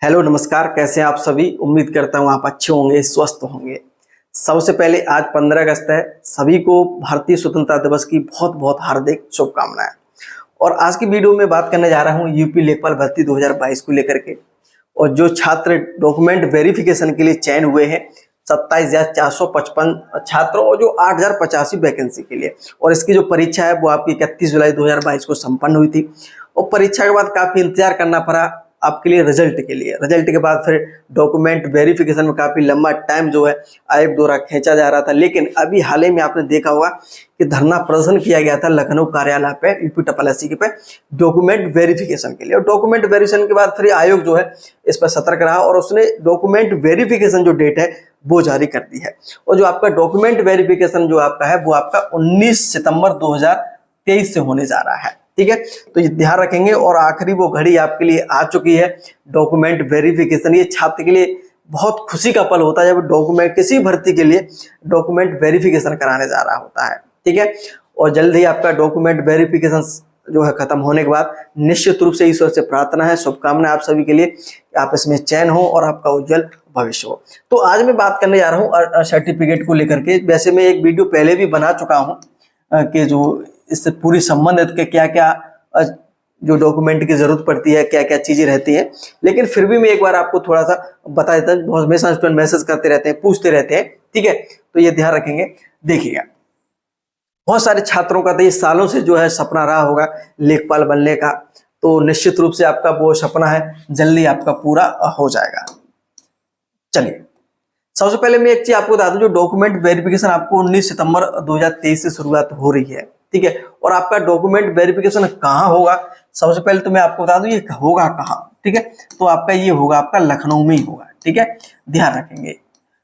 Hello नमस्कार, कैसे हैं आप सभी। उम्मीद करता हूँ आप अच्छे होंगे, स्वस्थ होंगे। सबसे पहले आज 15 अगस्त है। सभी को भारतीय स्वतंत्रता दिवस की बहुत बहुत हार्दिक शुभकामनाएं। और आज की वीडियो में बात करने जा रहा हूँ यूपी लेखपाल भर्ती 2022 को लेकर के। और जो छात्र डॉक्यूमेंट वेरिफिकेशन के लिए चयन हुए हैं 27,455 छात्रों और जो 8,085 वैकेंसी के लिए, और इसकी जो परीक्षा है वो आपकी 31 जुलाई 2022 को संपन्न हुई थी। और परीक्षा के बाद काफ़ी इंतजार करना पड़ा आपके लिए रिजल्ट के लिए। रिजल्ट के बाद फिर डॉक्यूमेंट वेरिफिकेशन में काफ़ी लंबा टाइम जो है आयोग द्वारा खींचा जा रहा था। लेकिन अभी हाल ही में आपने देखा होगा कि धरना प्रदर्शन किया गया था लखनऊ कार्यालय पे यूपी पे डॉक्यूमेंट वेरिफिकेशन के लिए। और डॉक्यूमेंट वेरिफिकेशन के बाद फिर आयोग जो है इस पर सतर्क रहा और उसने डॉक्यूमेंट वेरिफिकेशन जो डेट है वो जारी कर दी है। और जो आपका डॉक्यूमेंट वेरिफिकेशन जो आपका है वो आपका 19 सितंबर 2023 से होने जा रहा है। ठीक है, तो ये ध्यान रखेंगे। और आखिरी वो घड़ी आपके लिए आ चुकी है डॉक्यूमेंट वेरिफिकेशन। ये छात्र के लिए बहुत खुशी का पल होता है जब डॉक्यूमेंट किसी भर्ती के लिए डॉक्यूमेंट वेरिफिकेशन कराने जा रहा होता है। ठीक है, और जल्द ही आपका डॉक्यूमेंट वेरिफिकेशन जो है खत्म होने के बाद निश्चित रूप से ईश्वर से प्रार्थना है, शुभकामनाएं आप सभी के लिए, आप इसमें चयन हो और आपका उज्जवल भविष्य हो। तो आज मैं बात करने जा रहा हूँ सर्टिफिकेट को लेकर के। वैसे मैं एक वीडियो पहले भी बना चुका हूँ कि जो इससे पूरी संबंधित के क्या क्या जो डॉक्यूमेंट की जरूरत पड़ती है, क्या क्या चीजें रहती हैं, लेकिन फिर भी मैं एक बार आपको थोड़ा सा बता देता हूँ। बहुत हमेशा स्टूडेंट मैसेज करते रहते हैं, पूछते रहते हैं। ठीक है, तो ये ध्यान रखेंगे। देखिएगा, बहुत सारे छात्रों का तो ये सालों से जो है सपना रहा होगा लेखपाल बनने का, तो निश्चित रूप से आपका वो सपना है जल्दी आपका पूरा हो जाएगा। चलिए, सबसे पहले मैं एक चीज आपको बता दूं, जो डॉक्यूमेंट वेरिफिकेशन आपको 19 सितंबर 2023 से शुरुआत हो रही है। ठीक है, और आपका डॉक्यूमेंट वेरिफिकेशन कहाँ होगा, सबसे पहले तो मैं आपको बता दूं ये होगा कहाँ। ठीक है, तो आपका ये होगा आपका लखनऊ में ही होगा। ठीक है, ध्यान रखेंगे।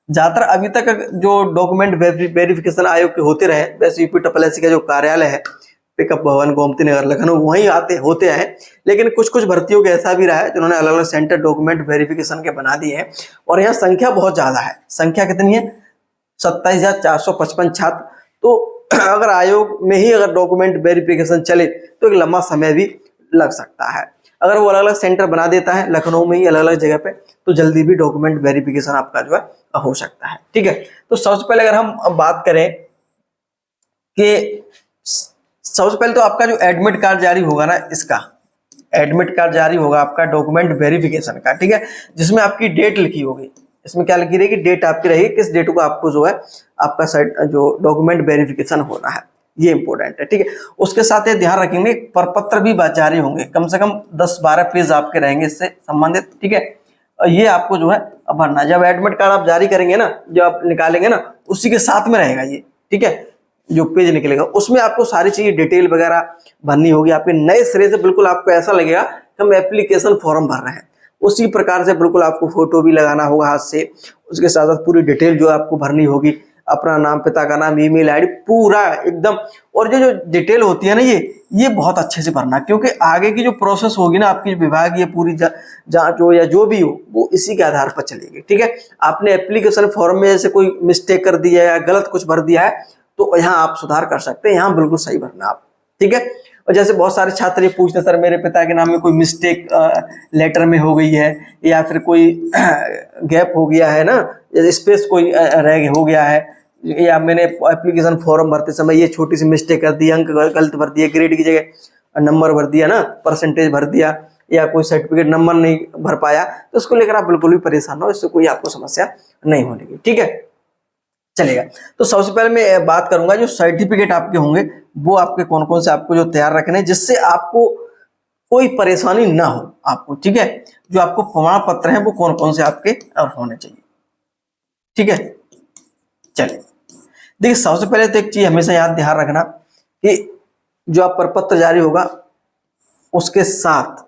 ज्यादातर अभी तक जो डॉक्यूमेंट वेरिफिकेशन आयोग के होते रहे, वैसे यूपी का जो कार्यालय है पिकअप भवन गोमती नगर लखनऊ वहीं होते हैं। लेकिन कुछ कुछ भर्तियों के ऐसा भी रहा है जिन्होंने अलग अलग सेंटर डॉक्यूमेंट वेरिफिकेशन के बना दिए हैं। और यहाँ संख्या बहुत ज्यादा है। संख्या कितनी है? 27,455 छात्र। तो अगर आयोग में ही अगर डॉक्यूमेंट वेरिफिकेशन चले तो एक लंबा समय भी लग सकता है। अगर वो अलग अलग सेंटर बना देता है लखनऊ में ही अलग अलग जगह पे, तो जल्दी भी डॉक्यूमेंट वेरिफिकेशन आपका जो है हो सकता है। ठीक है, तो सबसे पहले अगर हम बात करें कि सबसे पहले तो आपका जो एडमिट कार्ड जारी होगा ना, इसका एडमिट कार्ड जारी होगा आपका डॉक्यूमेंट वेरिफिकेशन का। ठीक है, जिसमें आपकी डेट लिखी होगी। इसमें क्या लिखी रहेगी? डेट आपकी रहेगी, किस डेट को आपको जो है आपका जो डॉक्यूमेंट वेरिफिकेशन होना है, ये इंपॉर्टेंट है। ठीक है, उसके साथ ये ध्यान रखेंगे प्रपत्र भी जारी होंगे, कम से कम 10-12 पेज आपके रहेंगे इससे संबंधित। ठीक है, ये आपको जो है भरना। जब एडमिट कार्ड आप जारी करेंगे ना, जो आप निकालेंगे ना, उसी के साथ में रहेगा ये। ठीक है, जो पेज निकलेगा उसमें आपको सारी चीजें डिटेल वगैरह भरनी होगी आपके नए सिरे से। बिल्कुल आपको ऐसा लगेगा कि हम एप्लीकेशन फॉर्म भर रहे हैं, उसी प्रकार से बिल्कुल आपको फोटो भी लगाना होगा हाथ से। उसके साथ साथ पूरी डिटेल जो आपको भरनी होगी, अपना नाम, पिता का नाम, ईमेल आईडी पूरा एकदम। और जो डिटेल होती है ना, ये बहुत अच्छे से भरना, क्योंकि आगे की जो प्रोसेस होगी ना आपकी विभाग, ये पूरी जांच हो या जो भी हो वो इसी के आधार पर चलेगी। ठीक है, आपने एप्लीकेशन फॉर्म में जैसे कोई मिस्टेक कर दिया है या गलत कुछ भर दिया है तो यहाँ आप सुधार कर सकते हैं, यहाँ बिल्कुल सही भरना आप। ठीक है, और जैसे बहुत सारे छात्र ये पूछते हैं, सर मेरे पिता के नाम में कोई मिस्टेक लेटर में हो गई है, या फिर कोई गैप हो गया है ना, स्पेस कोई रह हो गया है, या मैंने एप्लीकेशन फॉर्म भरते समय ये छोटी सी मिस्टेक कर दी, अंक गलत भर दिया, ग्रेड की जगह नंबर भर दिया ना, परसेंटेज भर दिया, या कोई सर्टिफिकेट नंबर नहीं भर पाया, तो उसको लेकर आप बिल्कुल भी परेशान हो, इससे कोई आपको समस्या नहीं होगी। ठीक है, चलेगा। तो सबसे पहले मैं बात करूंगा जो सर्टिफिकेट आपके होंगे वो आपके कौन कौन से आपको जो तैयार रखने, जिससे आपको कोई परेशानी ना हो आपको। ठीक है, जो आपको प्रमाण पत्र हैं वो कौन कौन से आपके होने चाहिए। ठीक है, चलिए देखिए, सबसे पहले तो एक चीज हमेशा याद ध्यान रखना कि जो आप प्रपत्र जारी होगा उसके साथ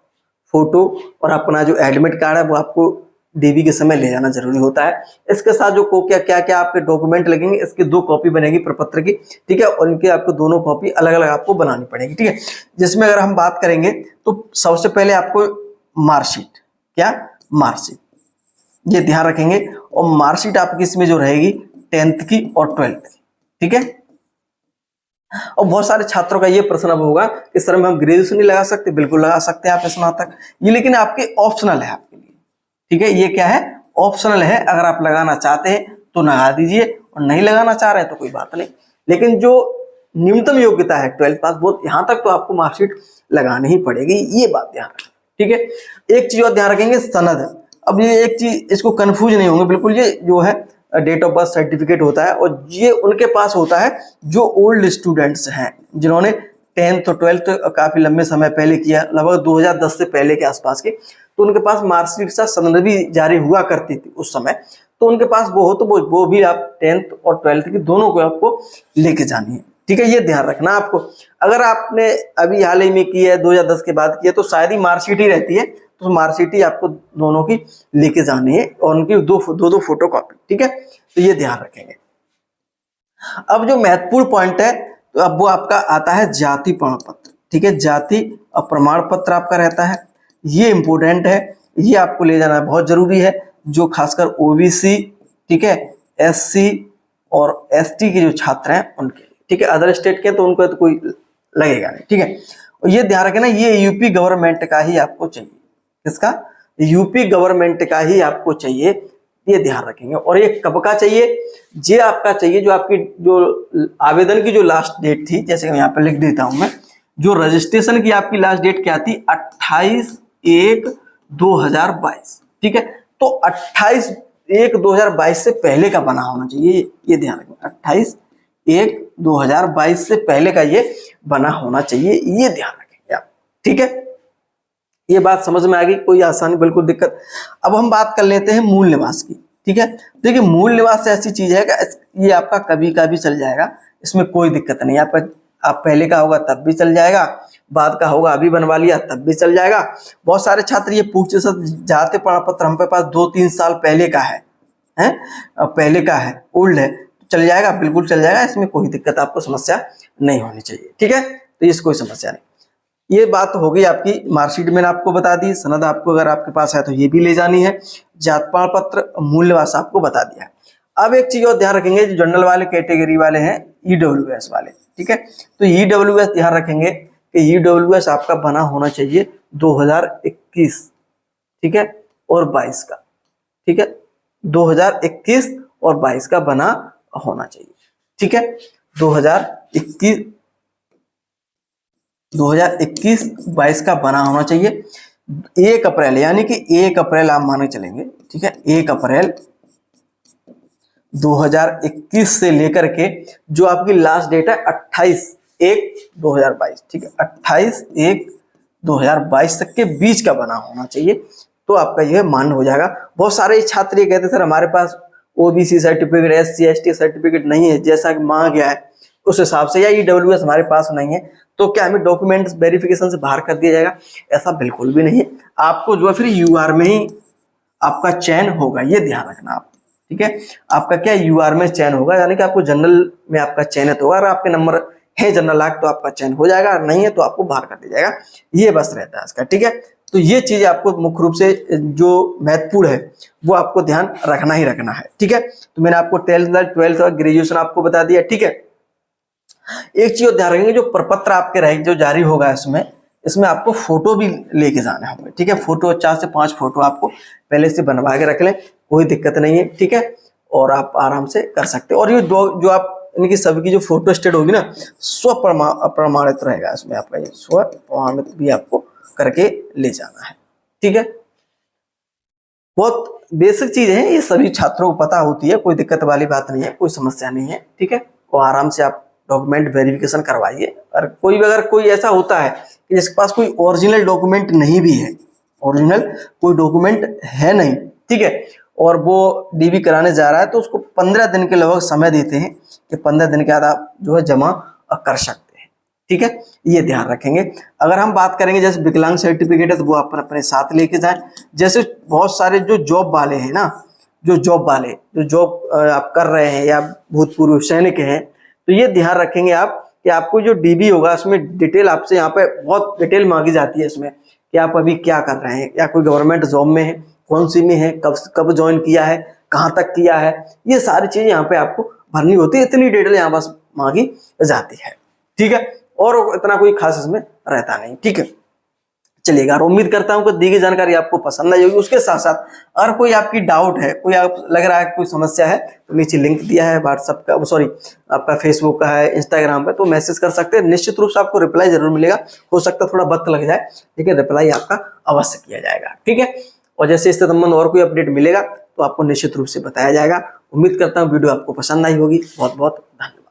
फोटो और अपना जो एडमिट कार्ड है वो आपको डीवी के समय ले जाना जरूरी होता है। इसके साथ जो क्या क्या आपके डॉक्यूमेंट लगेंगे, इसकी 2 कॉपी बनेगी प्रपत्र की। ठीक है, और इनके आपको दोनों कॉपी अलग अलग आपको बनानी पड़ेगी। ठीक है, जिसमें अगर हम बात करेंगे तो सबसे पहले आपको मार्कशीट, क्या मार्कशीट, ये ध्यान रखेंगे। और मार्कशीट आपकी इसमें जो रहेगी 10th की और 12th की। ठीक है, और बहुत सारे छात्रों का ये प्रश्न अब होगा कि सर हम ग्रेजुएशन नहीं लगा सकते? बिल्कुल लगा सकते हैं आप स्नातक, ये लेकिन आपके ऑप्शनल है आपके लिए। ठीक है, ये क्या है, ऑप्शनल है, अगर आप लगाना चाहते हैं तो लगा दीजिए और नहीं लगाना चाह रहे हैं तो कोई बात नहीं। लेकिन जो न्यूनतम योग्यता है 12th पास, वो यहाँ तक तो आपको मार्कशीट लगानी ही पड़ेगी, ये बात ध्यान रखें। ठीक है, एक चीज और ध्यान रखेंगे, सनद। अब ये एक चीज, इसको कंफ्यूज नहीं होंगे बिल्कुल, ये जो है डेट ऑफ बर्थ सर्टिफिकेट होता है और ये उनके पास होता है जो ओल्ड स्टूडेंट्स हैं, जिन्होंने 10th और 12th काफी लंबे समय पहले किया, लगभग 2010 से पहले के आसपास के, तो उनके पास मार्कशीट सा सनद भी जारी हुआ करती थी उस समय, तो उनके पास वो हो तो वो भी आप 10th और 12th की दोनों को आपको लेके जानी है। ठीक है, ये ध्यान रखना आपको। अगर आपने अभी हाल ही में की है, 2010 के बाद की है, तो शायद ही मार्कशीट ही रहती है, तो मार्कशीट ही आपको दोनों की लेके जानी है और उनकी दो फोटो कॉपी। ठीक है, तो ये ध्यान रखेंगे। अब जो महत्वपूर्ण पॉइंट है, तो अब वो आपका आता है जाति प्रमाण पत्र। ठीक है, जाति प्रमाण पत्र आपका रहता है, ये इंपोर्टेंट है, ये आपको ले जाना बहुत जरूरी है, जो खासकर ओबीसी, ठीक है, एससी और एसटी के जो छात्र हैं उनके। ठीक है, अदर स्टेट के तो उनको तो कोई लगेगा नहीं। ठीक है, और ये ध्यान रखना, ये यूपी गवर्नमेंट का ही आपको चाहिए। किसका? यूपी गवर्नमेंट का ही आपको चाहिए, ये ध्यान रखेंगे। और ये कब का चाहिए? ये आपका चाहिए जो आपकी जो आवेदन की जो लास्ट डेट थी, जैसे यहाँ पे लिख देता हूं मैं, जो रजिस्ट्रेशन की आपकी लास्ट डेट क्या थी? 28/1/2022। ठीक है, तो 28/1/2022 से पहले का बना होना चाहिए, ये ध्यान रखें। 28/1/2022 से पहले का ये बना होना चाहिए, ये ध्यान रखेंगे आप। ठीक है, ये बात समझ में आ गई, कोई आसानी बिल्कुल दिक्कत। अब हम बात कर लेते हैं मूल निवास की। ठीक है, देखिए मूल निवास ऐसी चीज है कि ये आपका कभी का भी चल जाएगा, इसमें कोई दिक्कत नहीं। आपका आप पहले का होगा तब भी चल जाएगा, बाद का होगा अभी बनवा लिया तब भी चल जाएगा। बहुत सारे छात्र ये पूछते सर, जाति प्रमाण पत्र हम पे पास 2-3 साल पहले का है, पहले का है, ओल्ड है, चल जाएगा? बिल्कुल चल जाएगा, इसमें कोई दिक्कत आपको समस्या नहीं होनी चाहिए। ठीक है, तो इसमें कोई समस्या नहीं। ये बात हो गई आपकी मार्कशीट, मैंने आपको बता दी। सनद आपको अगर आपके पास है तो ये भी ले जानी है। जाति प्रमाण पत्र, मूल निवास आपको बता दिया है। अब एक चीज और ध्यान रखेंगे, जो जनरल वाले कैटेगरी वाले हैं, ईडब्ल्यूएस वाले। ठीक है, तो ईडब्ल्यूएस ध्यान रखेंगे कि ईडब्ल्यूएस आपका बना होना चाहिए 2021, ठीक है, और 22 का। ठीक है, 2021 और 22 का बना होना चाहिए। ठीक है, 2021-22 का बना होना चाहिए। 1 अप्रैल, यानी कि 1 अप्रैल आप माने चलेंगे। ठीक है, 1 अप्रैल 2021 से लेकर के जो आपकी लास्ट डेट है 28/1/2022। ठीक है, 28/1/2022 तक के बीच का बना होना चाहिए, तो आपका यह मान्य हो जाएगा। बहुत सारे छात्र ये कहते सर हमारे पास OBC certificate, SC ST certificate नहीं है जैसा कि मांगा गया है उस हिसाब से, या ईडब्ल्यूएस हमारे पास नहीं है, तो क्या हमें डॉक्यूमेंट्स वेरिफिकेशन से बाहर कर दिया जाएगा? ऐसा बिल्कुल भी नहीं है। आपको जो है फिर यूआर में ही आपका चयन होगा, ये ध्यान रखना आप। ठीक है, आपका क्या यूआर में चयन होगा, यानी कि आपको जनरल में आपका चयनित होगा। अगर आपके नंबर है जनरल लाख तो आपका चयन हो जाएगा, नहीं है तो आपको बाहर कर दिया जाएगा, ये बस रहता है इसका। ठीक है, तो ये चीज आपको मुख्य रूप से जो महत्वपूर्ण है वो आपको ध्यान रखना ही रखना है। ठीक है, तो मैंने आपको 10th 12th और ग्रेजुएशन आपको बता दिया। ठीक है, एक चीज ध्यान रखेंगे, जो प्रपत्र आपके रहे जो जारी होगा इसमें आपको फोटो भी लेके जाने होंगे। ठीक है, फोटो 4 से 5 फोटो आपको पहले से बनवा के रख लें, कोई दिक्कत नहीं है। ठीक है, और आप आराम से कर सकते हैं। और ये जो आप इनकी सबकी जो फोटो स्टेट होगी ना, स्व प्रमाणित रहेगा इसमें, आपका ये स्व प्रमाणित भी आपको करके ले जाना है। ठीक है, बहुत बेसिक चीज है, ये सभी छात्रों को पता होती है, कोई दिक्कत वाली बात नहीं है, कोई समस्या नहीं है। ठीक है, और आराम से आप डॉक्यूमेंट वेरिफिकेशन करवाइए। और अगर कोई ऐसा होता है कि जिसके पास कोई ओरिजिनल डॉक्यूमेंट नहीं भी है, ओरिजिनल कोई डॉक्यूमेंट है नहीं, ठीक है, और वो डीबी कराने जा रहा है, तो उसको 15 दिन के लगभग समय देते हैं कि 15 दिन के बाद आप जो है जमा कर सकते हैं। ठीक है, ये ध्यान रखेंगे। अगर हम बात करेंगे जैसे विकलांग सर्टिफिकेट है, तो वो आप अपने साथ लेके जाएं। जैसे बहुत सारे जो जॉब वाले हैं ना, जो जॉब आप कर रहे हैं या भूतपूर्व सैनिक हैं, तो ये ध्यान रखेंगे आप कि आपको जो डीबी होगा उसमें डिटेल आपसे यहाँ पे बहुत डिटेल मांगी जाती है इसमें, कि आप अभी क्या कर रहे हैं, या कोई गवर्नमेंट जॉब में है, कौन सी में है, कब ज्वाइन किया है, कहाँ तक किया है, ये सारी चीजें यहाँ पे आपको भरनी होती है। इतनी डिटेल यहाँ बस मांगी जाती है। ठीक है, और इतना कोई खास इसमें रहता नहीं। ठीक है, चलेगा। और उम्मीद करता हूं कि दी गई जानकारी आपको पसंद आई होगी। उसके साथ साथ अगर कोई आपकी डाउट है, कोई आप लग रहा है कोई समस्या है, तो नीचे लिंक दिया है व्हाट्सएप का, सॉरी आपका फेसबुक का है, इंस्टाग्राम पे, तो मैसेज कर सकते हैं। निश्चित रूप से आपको रिप्लाई जरूर मिलेगा। हो सकता है थोड़ा वक्त लग जाए, लेकिन रिप्लाई आपका अवश्य किया जाएगा, ठीक है। और जैसे इससे संबंध और कोई अपडेट मिलेगा तो आपको निश्चित रूप से बताया जाएगा। उम्मीद करता हूँ वीडियो आपको पसंद आई होगी। बहुत बहुत धन्यवाद।